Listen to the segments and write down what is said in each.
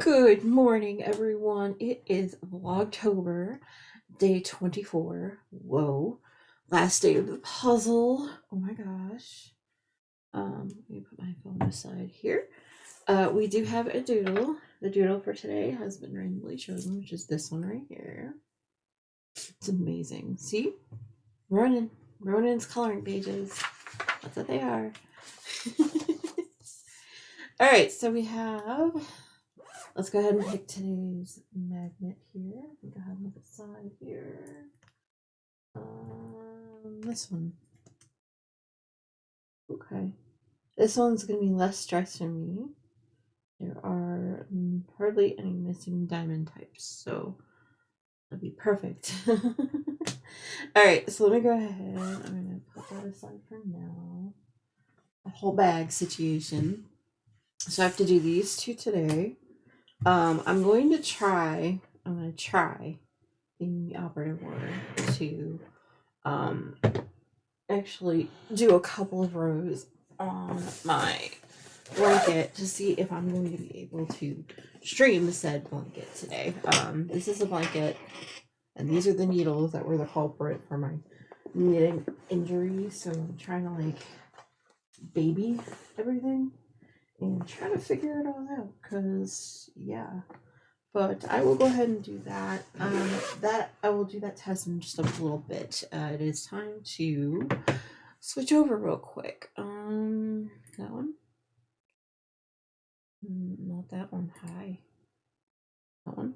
Good morning, everyone. It is VlogTober, day 24. Whoa. Last day of the puzzle. Oh my gosh. Let me put my phone aside here. We do have a doodle. The doodle for today has been randomly chosen, which is this one right here. It's amazing. See? Ronan's coloring pages. That's what they are. Alright, so we have... Let's go ahead and pick today's magnet here. Go ahead and look at the side here. This one. Okay. This one's going to be less stress for me. There are hardly any missing diamond types, so that'd be perfect. Alright, so let me go ahead. I'm going to put that aside for now. A whole bag situation. So I have to do these two today. I'm going to try, being the operative word, to actually do a couple of rows on my blanket to see if I'm going to be able to stream said blanket today. This is a blanket, and these are the needles that were the culprit for my knitting injury, so I'm trying to like baby everything and try to figure it all out, because yeah. But I will go ahead and do that. I will do that test in just a little bit. It is time to switch over real quick. That one? Not that one. Hi. That one?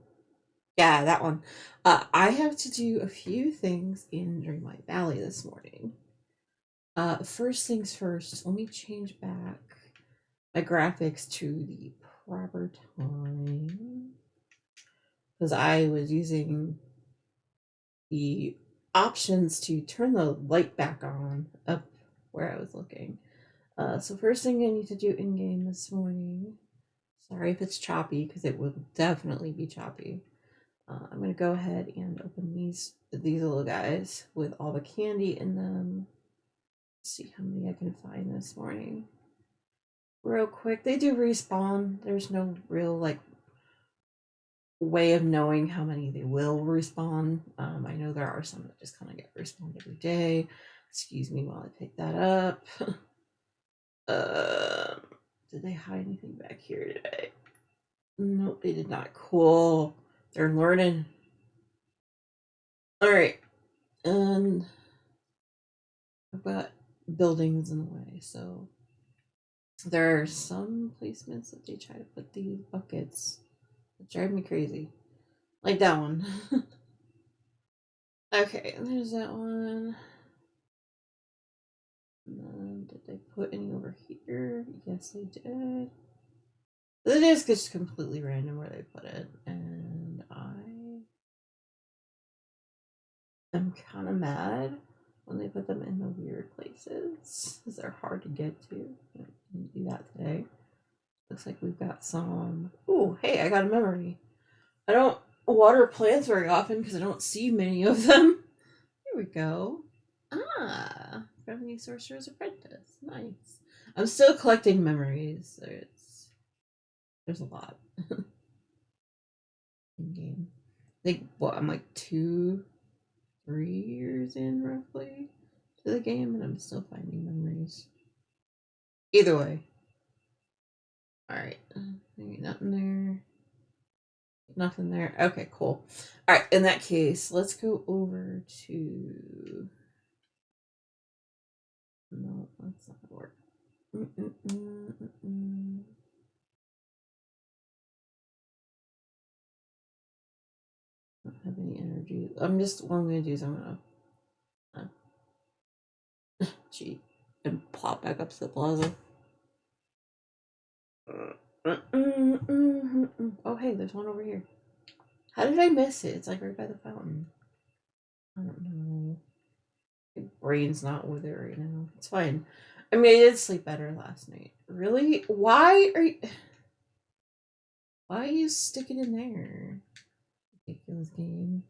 Yeah, that one. I have to do a few things in Dreamlight Valley this morning. First things first, let me change back my graphics to the proper time, because I was using the options to turn the light back on up where I was looking. So first thing I need to do in game this morning. Sorry if it's choppy, because it will definitely be choppy. I'm gonna go ahead and open these little guys with all the candy in them. Let's see how many I can find this morning. Real quick, they do respawn. There's no real like way of knowing how many they will respawn. I know there are some that just kind of get respawned every day. Excuse me while I pick that up. Did they hide anything back here today? Nope, they did not. Cool. They're learning. Alright. And I've got buildings in the way, so there are some placements that they try to put these buckets that drive me crazy. Like that one. Okay, there's that one. Did they put any over here? Yes, they did. It is just completely random where they put it, and I am kind of mad when they put them in the weird places, because they're hard to get to. I didn't do that today. Looks like we've got some... Oh, hey, I got a memory. I don't water plants very often because I don't see many of them. Here we go. Revenue Sorcerer's Apprentice. Nice. I'm still collecting memories. There's a lot in game. I think I'm like 2-3 years in roughly to the game, and I'm still finding memories. Either way. Alright. Maybe nothing there. Nothing there. Okay, cool. Alright, in that case, let's go over to... No, that's not gonna work. I don't have any energy. What I'm gonna do is I'm gonna cheat and plop back up to the plaza. Oh, hey, there's one over here. How did I miss it? It's like right by the fountain. I don't know. My brain's not with it right now. It's fine. I mean, I did sleep better last night. Really? Why are you sticking in there? Ridiculous game.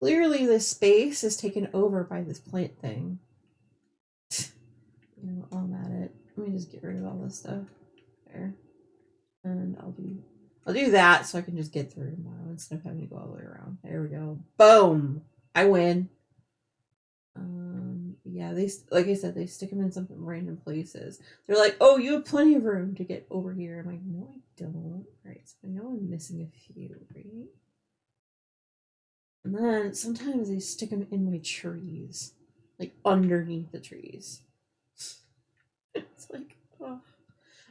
Clearly, this space is taken over by this plant thing. You know, I'm at it. Let me just get rid of all this stuff. There. And I'll do... I'll do that so I can just get through tomorrow instead of having to go all the way around. There we go. Boom! I win. Yeah, they, like I said, they stick them in some random places. They're like, oh, you have plenty of room to get over here. I'm like, no, I don't. Right, so I know I'm missing a few, right? And then sometimes they stick them in my trees, like underneath the trees. It's like, oh.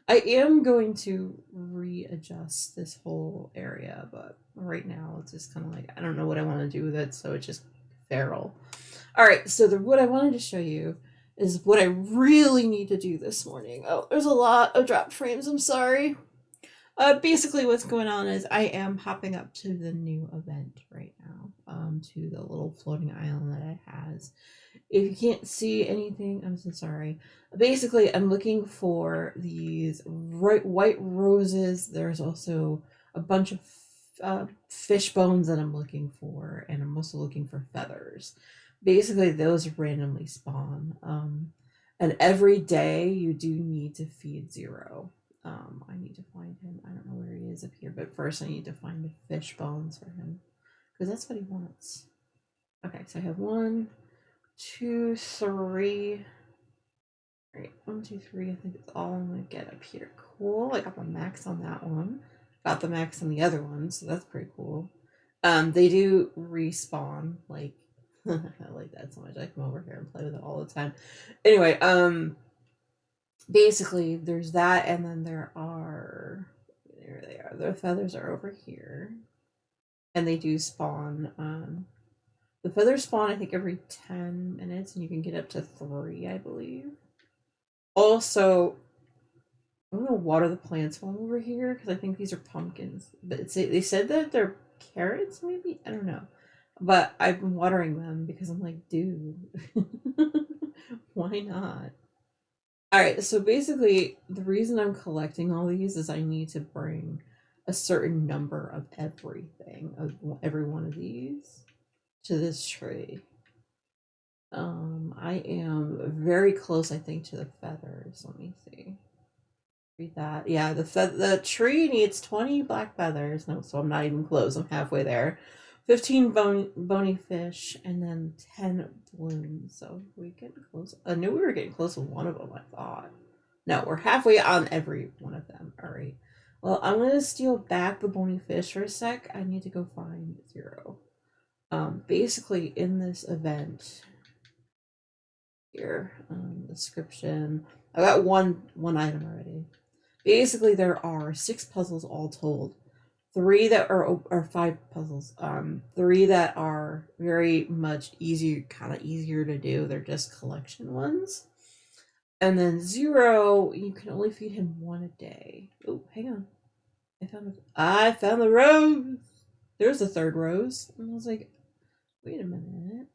I am going to readjust this whole area, but right now it's just kind of like, I don't know what I want to do with it, so it's just feral. All right, so what I wanted to show you is what I really need to do this morning. Oh, there's a lot of drop frames, I'm sorry. Basically what's going on is I am hopping up to the new event right now, to the little floating island that it has. If you can't see anything, I'm so sorry. Basically, I'm looking for these white roses. There's also a bunch of fish bones that I'm looking for, and I'm also looking for feathers. Basically, those randomly spawn. And every day you do need to feed Zero. I need to find him. I don't know where he is up here, but first I need to find the fish bones for him because that's what he wants. Okay, so I have 1, 2, 3. All right, 1, 2, 3. I think it's all I'm gonna get up here. Cool. I got the max on that one. Got the max on the other one, so that's pretty cool. They do respawn. Like, I like that so much. I come over here and play with it all the time. Anyway, basically there's that, and then there they are. The feathers are over here, and they do spawn. The feathers spawn, I think, every 10 minutes, and you can get up to 3, I believe. Also, I'm gonna water the plants while I'm over here because I think these are pumpkins. But they said that they're carrots, maybe? I don't know. But I've been watering them because I'm like, dude, why not? All right, so basically, the reason I'm collecting all these is I need to bring a certain number of everything, of every one of these, to this tree. I am very close, I think, to the feathers. Let me see. Read that. Yeah, the tree needs 20 black feathers. No, so I'm not even close. I'm halfway there. 15 bony fish, and then 10 blooms. So we getting close. I knew we were getting close with one of them, I thought. No, we're halfway on every one of them. All right. Well, I'm going to steal back the bony fish for a sec. I need to go find Zero. Basically, in this event here, description, I got one item already. Basically, there are 6 puzzles all told. 3 that are 5 puzzles. 3 that are very much easier to do. They're just collection ones. And then 0, you can only feed him 1 a day. Oh, hang on. I found the rose. There's the 3rd rose. And I was like, wait a minute.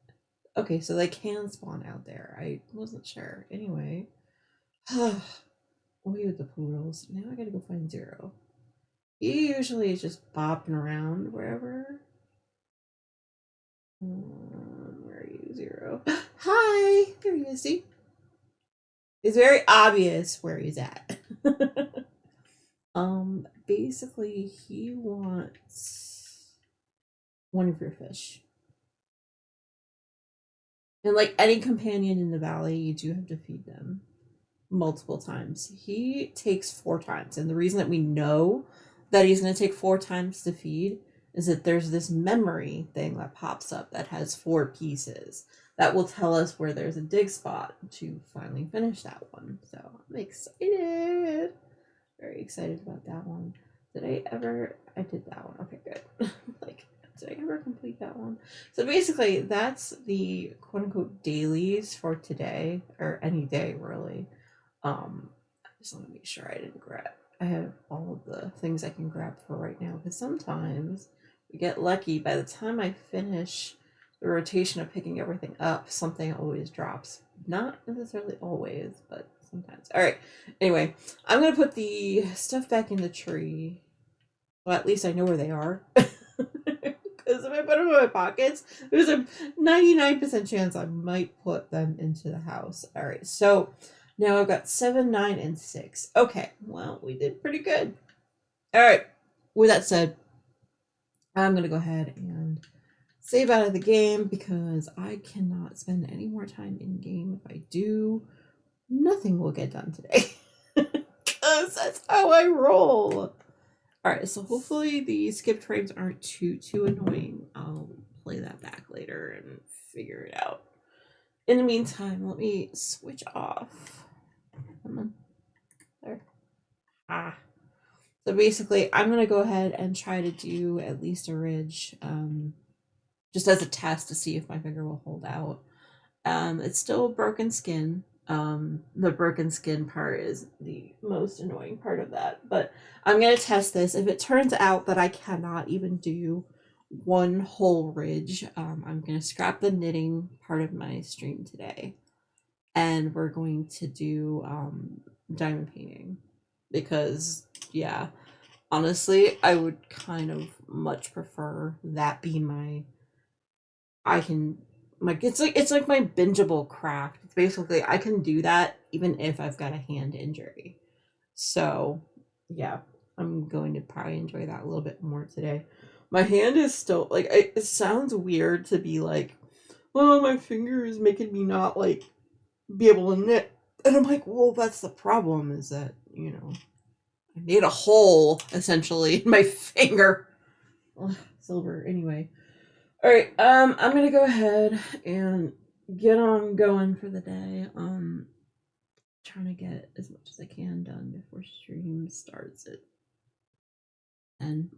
Okay, so they can spawn out there. I wasn't sure. Anyway. Away with the poodles. Now I gotta go find Zero. He usually is just bopping around wherever. Where are you, Zero? Hi! There he is, see? It's very obvious where he's at. Basically, he wants one of your fish. And like any companion in the valley, you do have to feed them multiple times. He takes 4 times, and the reason that we know that he's going to take 4 times to feed is that there's this memory thing that pops up that has 4 pieces that will tell us where there's a dig spot to finally finish that one. So I'm excited. Very excited about that one. I did that one. Okay, good. Like, did I ever complete that one? So basically, that's the quote unquote dailies for today, or any day really. I just want to make sure I have all of the things I can grab for right now, because sometimes we get lucky. By the time I finish the rotation of picking everything up, something always drops. Not necessarily always, but sometimes. All right. Anyway, I'm going to put the stuff back in the tree. Well, at least I know where they are. Because if I put them in my pockets, there's a 99% chance I might put them into the house. All right. So now I've got 7, 9, and 6. Okay. Well, we did pretty good. All right. with that said, I'm going to go ahead and save out of the game because I cannot spend any more time in game. If I do, nothing will get done today. Because that's how I roll. Alright, so hopefully the skipped frames aren't too annoying. I'll play that back later and figure it out. In the meantime, let me switch off. Come on. There. Ah. So basically, I'm going to go ahead and try to do at least a ridge, just as a test to see if my finger will hold out. It's still broken skin. The broken skin part is the most annoying part of that. But I'm going to test this. If it turns out that I cannot even do one whole ridge, I'm going to scrap the knitting part of my stream today. And we're going to do diamond painting. Because, yeah, honestly, I would kind of much prefer that be my... it's like my bingeable craft. It's basically I can do that even if I've got a hand injury. So yeah, I'm going to probably enjoy that a little bit more today. My hand is still like it sounds weird to be like, oh, my finger is making me not like be able to knit. And I'm like, well, that's the problem is that, I made a hole essentially in my finger. Ugh, silver anyway. All right, I'm gonna go ahead and get on going for the day. Trying to get as much as I can done before stream starts it. And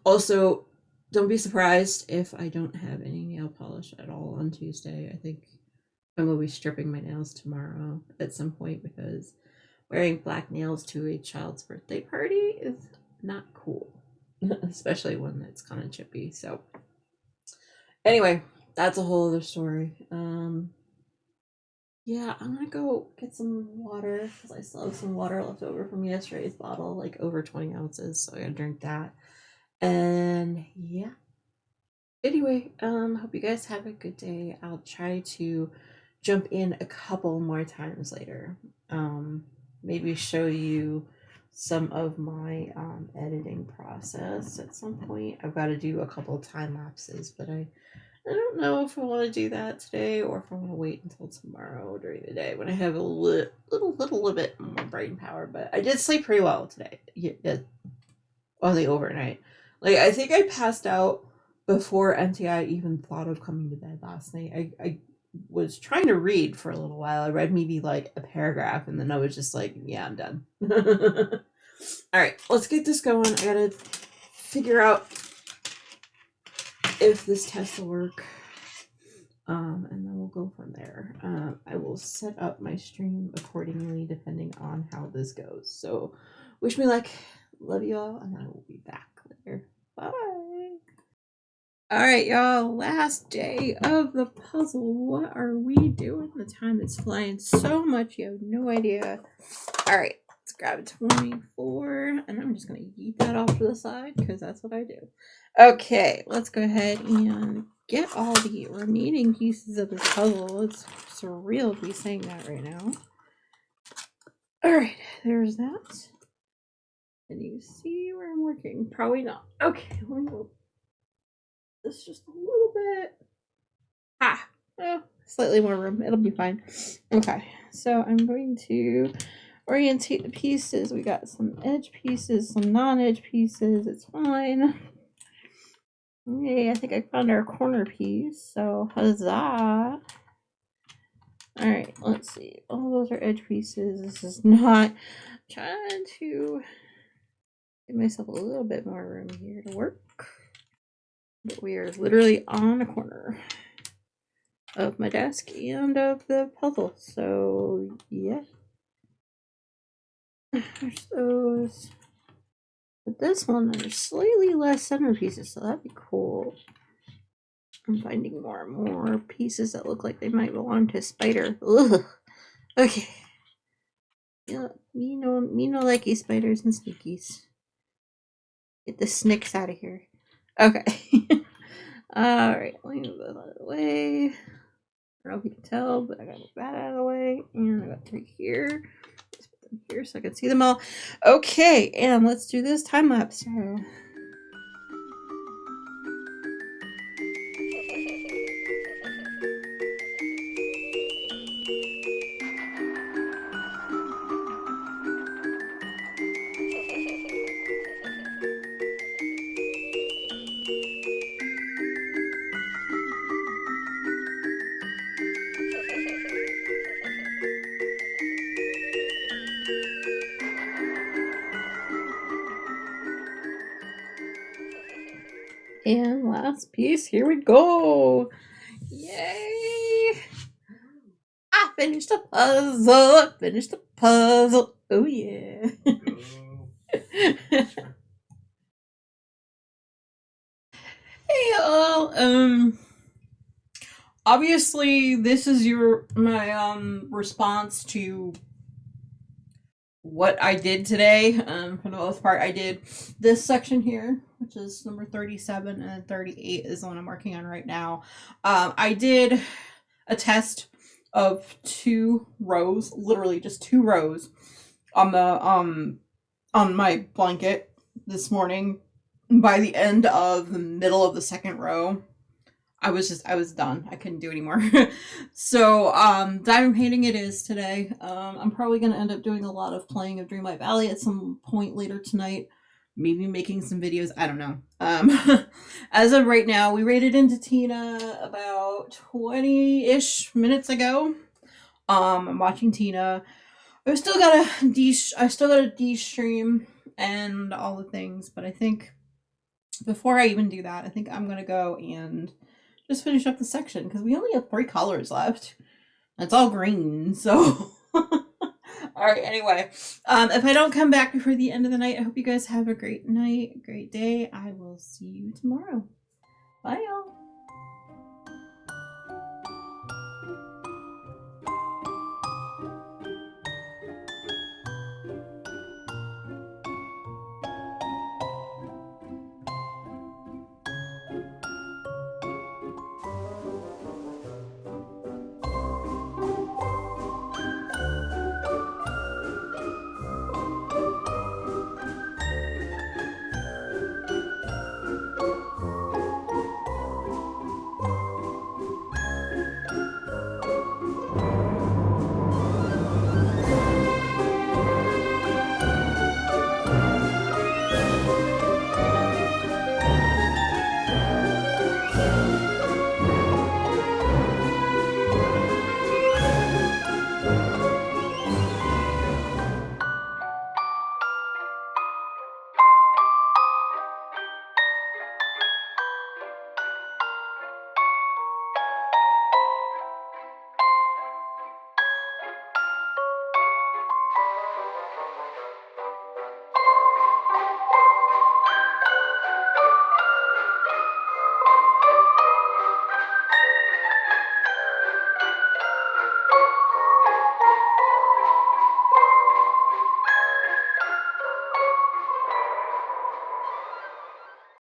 also, don't be surprised if I don't have any nail polish at all on Tuesday. I think I'm gonna be stripping my nails tomorrow at some point because wearing black nails to a child's birthday party is not cool, especially one that's kind of chippy. So. Anyway, that's a whole other story. Yeah, I'm gonna go get some water because I still have some water left over from yesterday's bottle, like over 20 ounces. So I gotta drink that. And yeah. Anyway, hope you guys have a good day. I'll try to jump in a couple more times later. Maybe show you some of my editing process at some point. I've got to do a couple time lapses, but I don't know if I want to do that today or if I want to wait until tomorrow during the day when I have a little bit more brain power. But I did sleep pretty well today. Yeah, on the overnight. Like I think I passed out before NTI even thought of coming to bed last night. I was trying to read for a little while. I read maybe like a paragraph and then I was just like, yeah, I'm done. All right, let's get this going. I gotta figure out if this test will work. And then we'll go from there. I will set up my stream accordingly depending on how this goes. So wish me luck. Love you all, and I will be back later. Bye. All right, y'all. Last day of the puzzle. What are we doing? The time is flying so much. You have no idea. All right, let's grab a 24, and I'm just going to yeet that off to the side because that's what I do. Okay, let's go ahead and get all the remaining pieces of this puzzle. It's surreal to be saying that right now. All right, there's that. Can you see where I'm working? Probably not. Okay, let me move this just a little bit. Slightly more room. It'll be fine. Okay, so I'm going to orientate the pieces. We got some edge pieces, some non-edge pieces. It's fine. Yay, I think I found our corner piece. So huzzah. Alright, let's see. All those are edge pieces. This is not trying to give myself a little bit more room here to work. But we are literally on a corner of my desk and of the puzzle. So yeah. There's those. But this one, there's slightly less centerpieces, so that'd be cool. I'm finding more and more pieces that look like they might belong to a spider. Ugh. Okay. Yeah, me no likey spiders and sneakies. Get the snicks out of here. Okay. Alright, let me move that out of the way. I don't know if you can tell, but I gotta move that out of the way. And I got 3 here. Let's put them here so I can see them all. Okay, and let's do this time lapse. So. And last piece, here we go. Yay! I finished the puzzle. Finished the puzzle. Oh yeah. Hey y'all. Obviously this is my response to what I did today. For the most part, I did this section here, which is number 37, and 38 is the one I'm working on right now. I did a test of 2 rows, literally just 2 rows on the on my blanket this morning. By the end of the middle of the second row, I was done. I couldn't do anymore. So, diamond painting it is today. I'm probably going to end up doing a lot of playing of Dreamlight Valley at some point later tonight. Maybe making some videos. I don't know. As of right now, we raided into Tina about 20-ish minutes ago. I'm watching Tina. I still got a D stream and all the things, but I think before I even do that, I think I'm going to go and just finish up the section because we only have 3 colors left. It's all green, so. Alright, anyway. If I don't come back before the end of the night, I hope you guys have a great night, a great day. I will see you tomorrow. Bye, y'all.